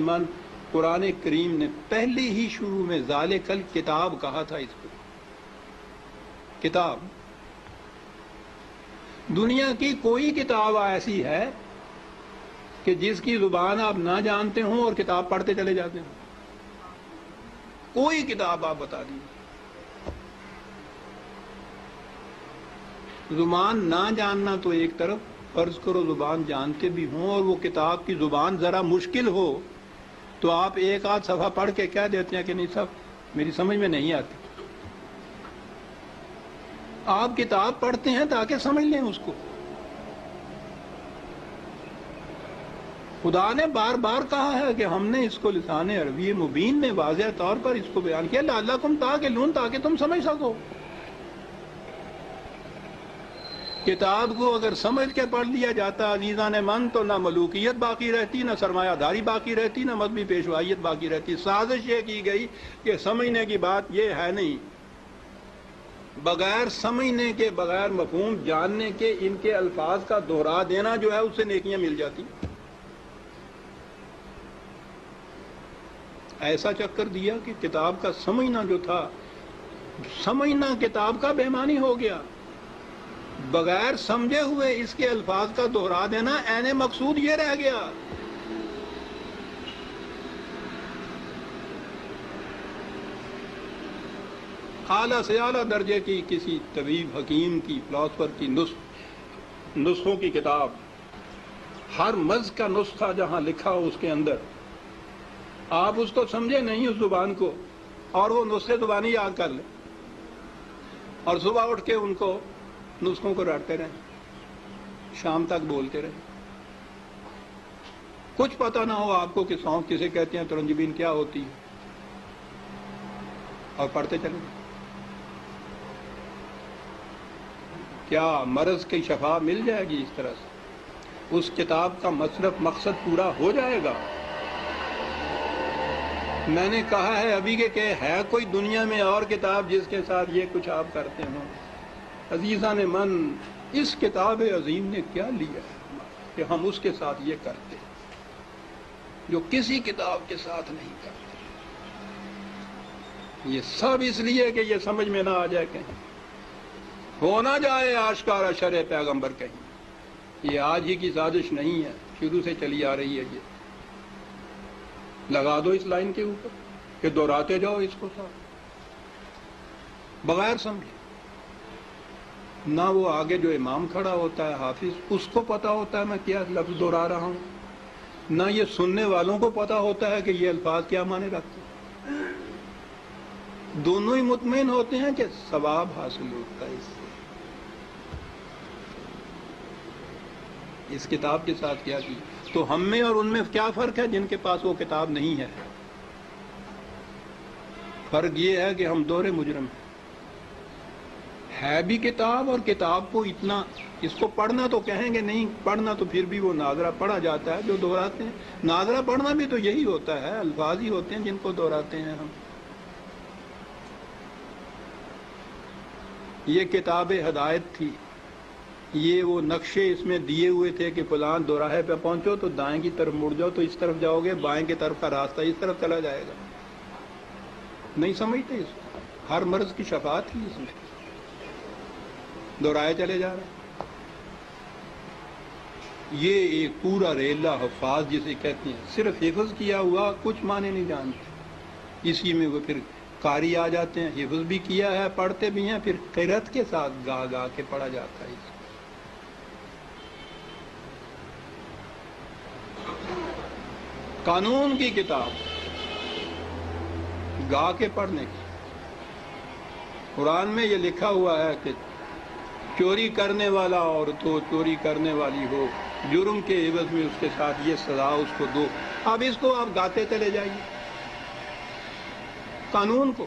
من، قرآن کریم نے پہلے ہی شروع میں ذالکل کتاب کہا تھا. اس کو کتاب. دنیا کی کوئی کتاب ایسی ہے کہ جس کی زبان آپ نہ جانتے ہوں اور کتاب پڑھتے چلے جاتے ہوں؟ کوئی کتاب آپ بتا دیجیے. زبان نہ جاننا تو ایک طرف، فرض کرو زبان جانتے بھی ہوں اور وہ کتاب کی زبان ذرا مشکل ہو تو آپ ایک آدھ صفحہ پڑھ کے کہہ دیتے ہیں کہ نہیں صاحب میری سمجھ میں نہیں آتی. آپ کتاب پڑھتے ہیں تاکہ سمجھ لیں اس کو. خدا نے بار بار کہا ہے کہ ہم نے اس کو لسان عربی مبین میں واضح طور پر اس کو بیان کیا، لعلکم تعقلون، تاکہ تم سمجھ سکو. کتاب کو اگر سمجھ کے پڑھ لیا جاتا عزیزان من تو نہ ملوکیت باقی رہتی، نہ سرمایہ داری باقی رہتی، نہ مذہبی پیشوائیت باقی رہتی. سازش یہ کی گئی کہ سمجھنے کی بات یہ ہے نہیں، بغیر سمجھنے کے، بغیر مفہوم جاننے کے ان کے الفاظ کا دہرا دینا جو ہے اس سے نیکیاں مل جاتی. ایسا چکر دیا کہ کتاب کا سمجھنا جو تھا، سمجھنا کتاب کا بے معنی ہو گیا. بغیر سمجھے ہوئے اس کے الفاظ کا دہرا دینا عین مقصود یہ رہ گیا. اعلیٰ سے اعلیٰ درجے کی کسی طبیب، حکیم کی، فلاسفر کی نسخوں کی کتاب، ہر مرض کا نسخہ جہاں لکھا ہو اس کے اندر، آپ اس کو سمجھے نہیں اس زبان کو اور وہ نسخے زبانی یاد کر لیں اور صبح اٹھ کے ان کو نسخوں کو رٹتے رہیں، شام تک بولتے رہیں. کچھ پتہ نہ ہو آپ کو کہ سونف کسے کہتے ہیں، ترنجبین کیا ہوتی ہے، اور پڑھتے چلیں. کیا مرض کی شفا مل جائے گی اس طرح سے؟ اس کتاب کا مقصد پورا ہو جائے گا؟ میں نے کہا ہے ابھی کہ ہے کوئی دنیا میں اور کتاب جس کے ساتھ یہ کچھ آپ کرتے ہوں؟ عزیزان من، اس کتاب عظیم نے کیا لیا ہے کہ ہم اس کے ساتھ یہ کرتے جو کسی کتاب کے ساتھ نہیں کرتے؟ یہ سب اس لیے کہ یہ سمجھ میں نہ آ جائے، کہیں ہو نہ جائے آشکارا شرع پیغمبر. کہیں یہ آج ہی کی سازش نہیں ہے، شروع سے چلی آ رہی ہے. یہ لگا دو اس لائن کے اوپر کہ دہراتے جاؤ اس کو ساتھ بغیر سمجھے. نہ وہ آگے جو امام کھڑا ہوتا ہے حافظ، اس کو پتا ہوتا ہے میں کیا لفظ دہرا رہا ہوں، نہ یہ سننے والوں کو پتا ہوتا ہے کہ یہ الفاظ کیا معنی رکھتے ہیں. دونوں ہی مطمئن ہوتے ہیں کہ ثواب حاصل ہوتا ہے اس کتاب کے ساتھ. کیا کی تو ہم میں اور ان میں کیا فرق ہے جن کے پاس وہ کتاب نہیں ہے؟ فرق یہ ہے کہ ہم دور مجرم ہیں. ہے بھی کتاب، اور کتاب کو اتنا، اس کو پڑھنا تو کہیں گے نہیں پڑھنا، تو پھر بھی وہ ناظرہ پڑھا جاتا ہے جو دہراتے ہیں. ناظرہ پڑھنا بھی تو یہی ہوتا ہے، الفاظ ہی ہوتے ہیں جن کو دہراتے ہیں ہم. یہ کتاب ہدایت تھی، یہ وہ نقشے اس میں دیے ہوئے تھے کہ فلاں دوراہے پہ پہنچو تو دائیں کی طرف مڑ جاؤ تو اس طرف جاؤ گے، بائیں کی طرف کا راستہ اس طرف چلا جائے گا. نہیں سمجھتے اس کو. ہر مرض کی شفا تھی اس میں، دہرائے چلے جا رہے ہیں. یہ ایک پورا ریلا حفاظ جسے کہتے ہیں، صرف حفظ کیا ہوا، کچھ معنی نہیں جانتے. اسی میں وہ پھر قاری آ جاتے ہیں، حفظ بھی کیا ہے، پڑھتے بھی ہیں، پھر قرأت کے ساتھ گا گا کے پڑھا جاتا ہے. قانون کی کتاب گا کے پڑھنے کی. قرآن میں یہ لکھا ہوا ہے کہ چوری کرنے والا عورت ہو، چوری کرنے والی ہو، جرم کے عوض میں اس کے ساتھ یہ سزا اس کو دو. اب اس کو آپ گاتے چلے جائیے قانون کو.